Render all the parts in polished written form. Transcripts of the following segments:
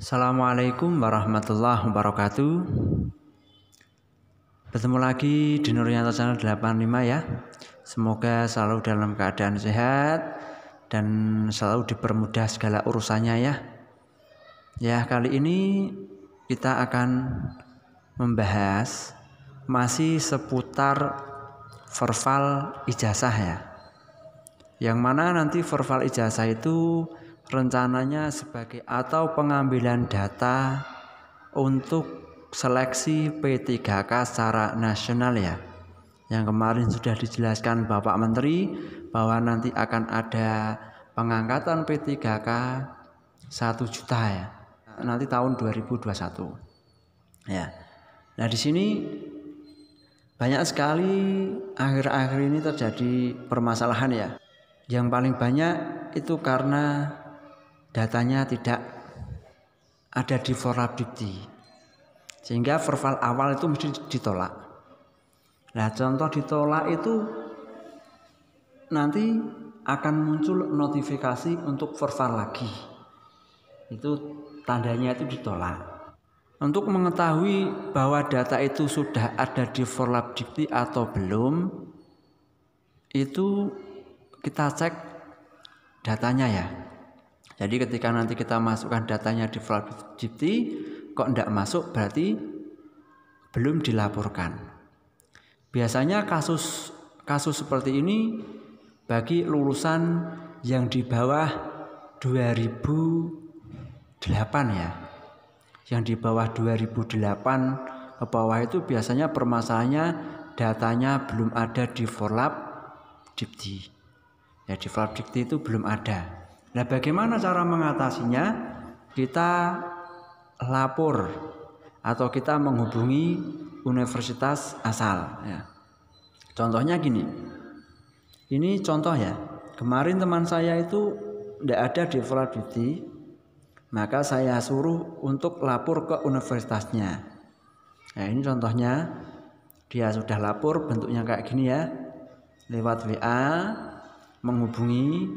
Assalamualaikum warahmatullahi wabarakatuh. Bertemu lagi di Nuryanto Channel 85 ya. Semoga selalu dalam keadaan sehat dan selalu dipermudah segala urusannya ya. Ya, kali ini kita akan membahas masih seputar verbal ijazah ya. Yang mana nanti verbal ijazah itu rencananya sebagai atau pengambilan data untuk seleksi P3K secara nasional ya. Yang kemarin sudah dijelaskan Bapak Menteri bahwa nanti akan ada pengangkatan P3K 1 juta ya. Nanti tahun 2021. Ya. Nah, di sini banyak sekali akhir-akhir ini terjadi permasalahan ya. Yang paling banyak itu karena datanya tidak ada di Forlabdikti, sehingga verbal awal itu mesti ditolak. Nah, contoh ditolak itu nanti akan muncul notifikasi untuk verbal lagi. Itu tandanya itu ditolak. Untuk mengetahui bahwa data itu sudah ada di Forlabdikti atau belum, itu kita cek datanya ya. Jadi ketika nanti kita masukkan datanya di Forlabdikti kok tidak masuk, berarti belum dilaporkan. Biasanya kasus seperti ini bagi lulusan yang di bawah 2008 ya. Yang di bawah 2008 ke bawah itu biasanya permasalahannya datanya belum ada di Forlabdikti. Ya, di Forlabdikti itu belum ada. Nah, bagaimana cara mengatasinya? Kita lapor atau kita menghubungi universitas asal ya. Contohnya gini. Ini contoh ya. Kemarin teman saya itu tidak ada di Forlabdikti, maka saya suruh untuk lapor ke universitasnya. Nah, ini contohnya. Dia sudah lapor, bentuknya kayak gini ya. Lewat WA menghubungi,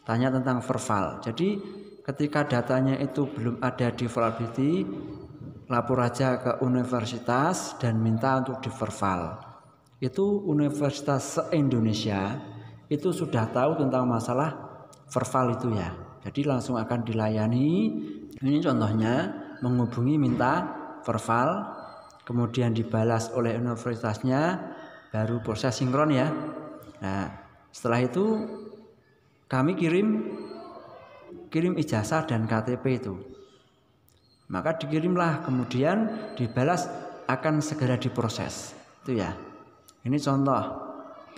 tanya tentang verbal. Jadi ketika datanya itu belum ada di Forlabdikti, lapor aja ke universitas dan minta untuk di verbal. Itu universitas se-Indonesia itu sudah tahu tentang masalah verbal itu ya. Jadi langsung akan dilayani. Ini contohnya menghubungi minta verbal, kemudian dibalas oleh universitasnya, baru proses sinkron ya. Nah, setelah itu kami kirim ijazah dan KTP itu. Maka dikirimlah, kemudian dibalas akan segera diproses. Itu ya. Ini contoh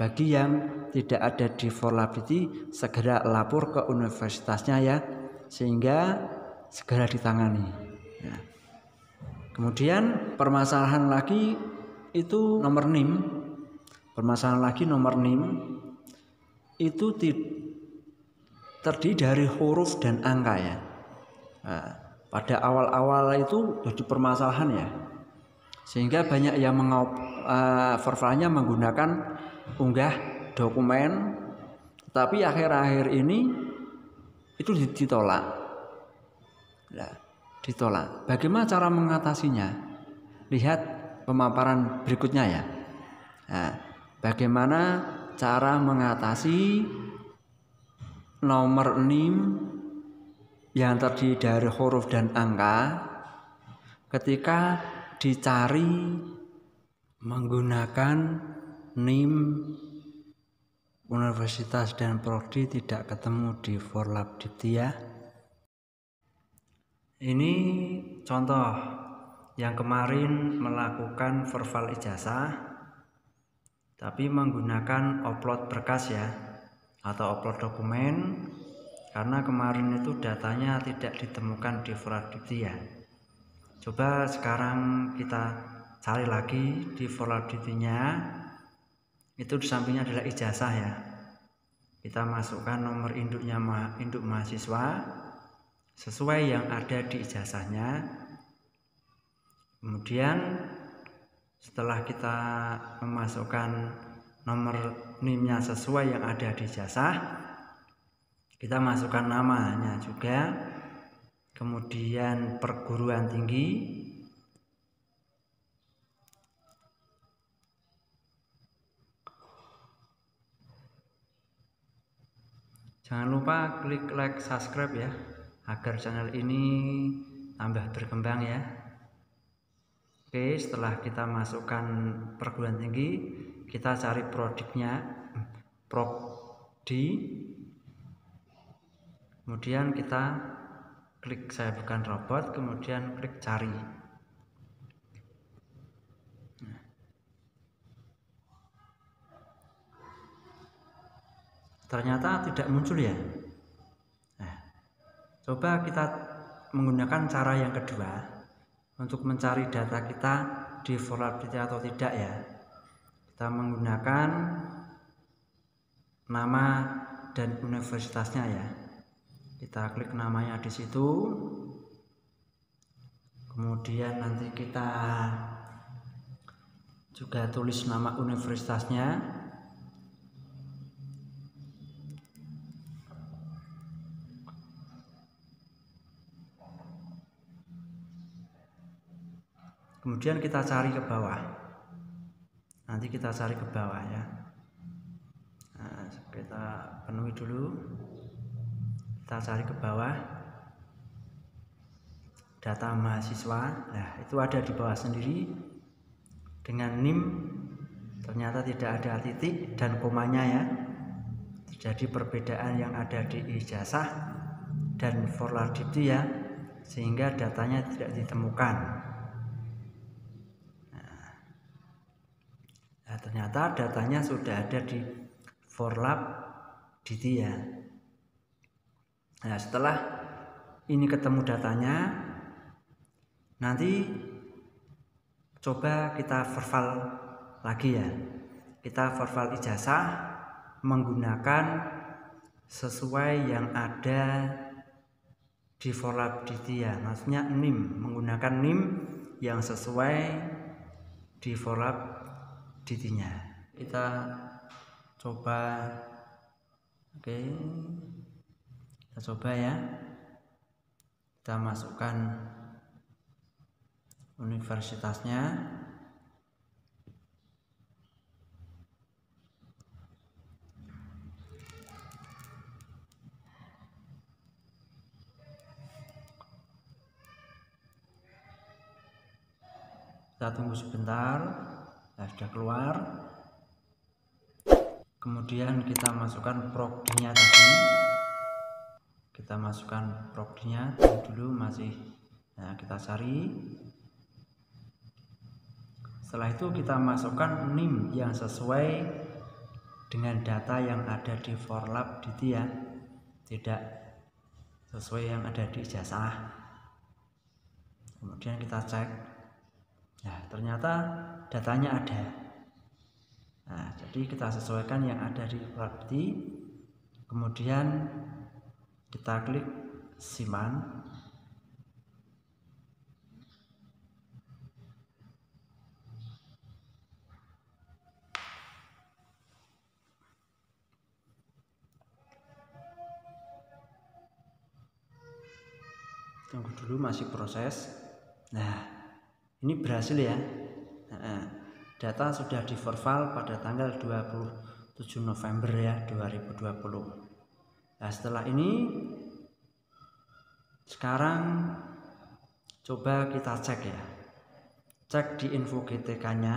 bagi yang tidak ada di Forlabdikti, segera lapor ke universitasnya ya, sehingga segera ditangani. Ya. Kemudian permasalahan lagi itu nomor NIM. Permasalahan lagi nomor NIM itu terdiri dari huruf dan angka ya. Nah, pada awal-awal itu jadi permasalahan ya, sehingga banyak yang verbalnya menggunakan unggah dokumen, tapi akhir-akhir ini itu ditolak. Nah, ditolak. Bagaimana cara mengatasinya? Lihat pemaparan berikutnya ya. Nah, bagaimana cara mengatasi nomor NIM yang terdiri dari huruf dan angka ketika dicari menggunakan NIM universitas dan prodi tidak ketemu di Forlabdikti ya. Ini contoh yang kemarin melakukan verbal ijazah tapi menggunakan upload berkas ya, atau upload dokumen, karena kemarin itu datanya tidak ditemukan di Forlabdikti ya. Coba sekarang kita cari lagi di Forlabdiktinya. Itu di sampingnya adalah ijazah ya. Kita masukkan nomor induknya, induk mahasiswa sesuai yang ada di ijazahnya. Kemudian setelah kita memasukkan nomor NIM-nya sesuai yang ada di ijazah, kita masukkan namanya juga. kemudian perguruan tinggi, jangan lupa klik like, subscribe ya, agar channel ini tambah berkembang ya. Oke, setelah kita masukkan perguruan tinggi, kita cari prodiknya, prodi, kemudian kita klik saya bukan robot, kemudian klik cari. Ternyata tidak muncul ya. Nah, coba kita menggunakan cara yang kedua untuk mencari data kita di Forlabditi atau tidak ya. Kita menggunakan nama dan universitasnya ya. Kita klik namanya di situ. Kemudian nanti kita juga tulis nama universitasnya. Kemudian kita cari ke bawah. Nanti kita cari ke bawah ya. Nah, kita penuhi dulu. Kita cari ke bawah. Data mahasiswa. Nah, itu ada di bawah sendiri. Dengan NIM ternyata tidak ada titik dan komanya ya. Terjadi perbedaan yang ada di ijazah dan Forlabditi ya, sehingga datanya tidak ditemukan. Nah, ternyata datanya sudah ada di Forlabditi ya. Nah, setelah ini ketemu datanya, nanti coba kita verval lagi ya. Kita verval ijazah menggunakan sesuai yang ada di Forlabditi ya. Maksudnya NIM, menggunakan NIM yang sesuai di Forlabditi-nya. Kita coba, oke, kita coba ya. Kita masukkan universitasnya. Kita tunggu sebentar. Nah, sudah keluar. Kemudian kita masukkan prodinya tadi. Kita masukkan prodinya dulu masih. Nah, kita cari. Setelah itu kita masukkan NIM yang sesuai dengan data yang ada di Forlabditi ya, tidak sesuai yang ada di ijazah. Kemudian kita cek. Nah, ternyata datanya ada. Nah, jadi kita sesuaikan yang ada di Forlabditi. Kemudian kita klik simpan. Tunggu dulu, masih proses. Nah, ini berhasil ya. Nah, data sudah di verval pada tanggal 27 November ya 2020. Nah, setelah ini sekarang coba kita cek ya. Cek di info GTK-nya.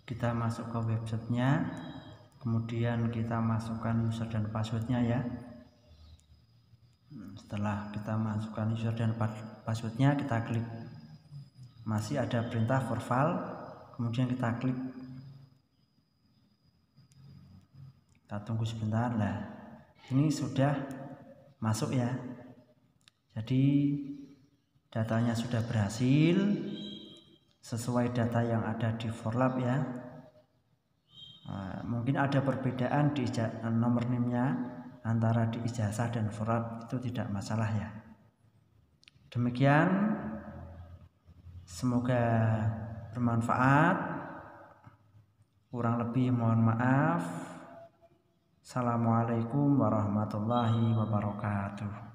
Kita masuk ke websitenya. Kemudian kita masukkan user dan passwordnya ya. Setelah kita masukkan user dan passwordnya, kita klik. Masih ada perintah verval, kemudian kita klik. Kita tunggu sebentar. Nah, ini sudah masuk ya. Jadi datanya sudah berhasil sesuai data yang ada di Forlab ya. Nah, mungkin ada perbedaan di nomor NIM-nya antara di ijazah dan Forlab, itu tidak masalah ya. Demikian, semoga bermanfaat. Kurang lebih mohon maaf. Assalamualaikum warahmatullahi wabarakatuh.